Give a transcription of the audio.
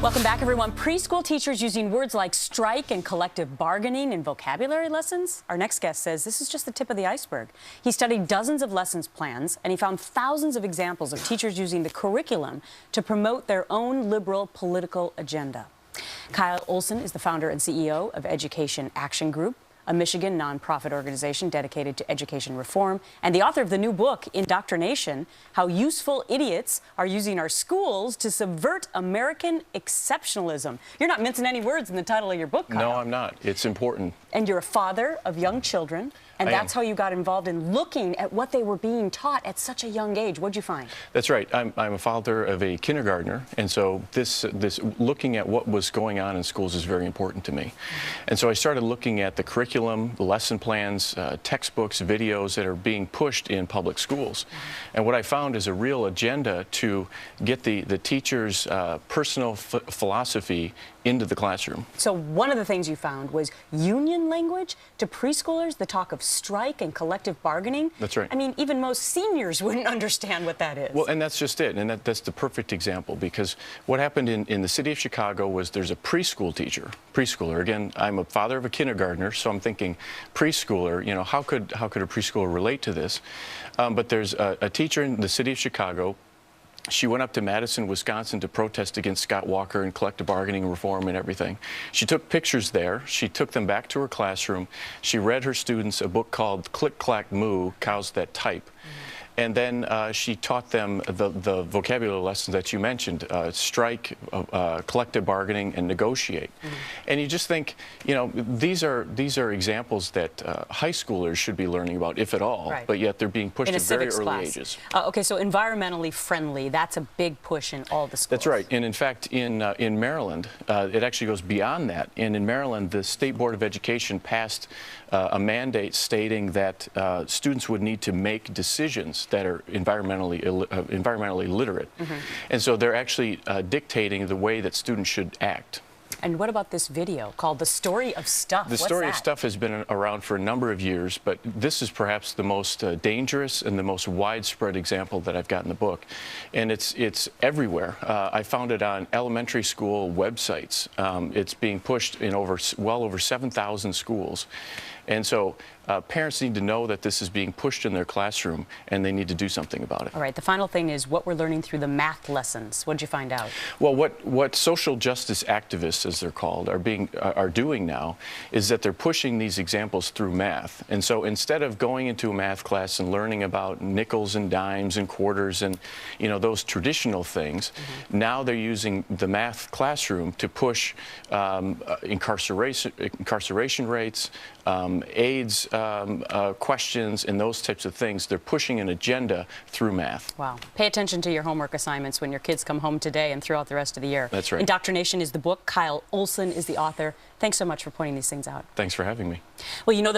Welcome back, everyone. Preschool teachers using words like strike and collective bargaining in vocabulary lessons. Our next guest says this is just the tip of the iceberg. He studied dozens of lessons plans, and he found thousands of examples of teachers using the curriculum to promote their own liberal political agenda. Kyle Olson is the founder and CEO of Education Action Group, a Michigan nonprofit organization dedicated to education reform, and the author of the new book, Indoctrination, How Useful Idiots Are Using Our Schools to Subvert American Exceptionalism. You're not mincing any words in the title of your book, Kyle. No, I'm not. It's important. And you're a father of young children, and that's how you got involved in looking at what they were being taught at such a young age. What'd you find? That's right. I'm a father of a kindergartner, and so this looking at what was going on in schools is very important to me. And so I started looking at the curriculum, the lesson plans, textbooks, videos that are being pushed in public schools. And what I found is a real agenda to get the teacher's personal philosophy into the classroom. So one of the things you found was union language to preschoolers, the talk of strike and collective bargaining. That's right. I mean, even most seniors wouldn't understand what that is. Well, and that's just it, and that's the perfect example, because what happened in the city of Chicago was there's a preschooler. Again, I'm a father of a kindergartner, so I'm thinking preschooler, you know, how could a preschooler relate to this? But there's a teacher in the city of Chicago. She went up to Madison, Wisconsin to protest against Scott Walker and collective bargaining reform and everything. She took pictures there. She took them back to her classroom. She read her students a book called Click, Clack, Moo, Cows That Type. And then she taught them the vocabulary lessons that you mentioned, strike, collective bargaining, and negotiate. And you just think, you know, these are examples that high schoolers should be learning about, if at all, but yet they're being pushed at very early ages. Okay, so environmentally friendly, that's a big push in all the schools. That's right. And in fact, in Maryland, it actually goes beyond that. And in Maryland, the State Board of Education passed a mandate stating that students would need to make decisions that are environmentally literate. And so they're actually dictating the way that students should act. And what about this video called The Story of Stuff? The Story of Stuff has been around for a number of years, but this is perhaps the most dangerous and the most widespread example that I've got in the book. And it's everywhere. I found it on elementary school websites. It's being pushed in well over 7,000 schools. And so parents need to know that this is being pushed in their classroom, and they need to do something about it. All right, the final thing is what we're learning through the math lessons. What did you find out? Well, what social justice activists, as they're called, are doing now is that they're pushing these examples through math. And so instead of going into a math class and learning about nickels and dimes and quarters and, you know, those traditional things, now they're using the math classroom to push incarceration rates, AIDS questions, and those types of things. They're pushing an agenda through math. Wow. Pay attention to your homework assignments when your kids come home today and throughout the rest of the year. That's right. Indoctrination is the book. Kyle Olson is the author. Thanks so much for pointing these things out. Thanks for having me. Well, you know,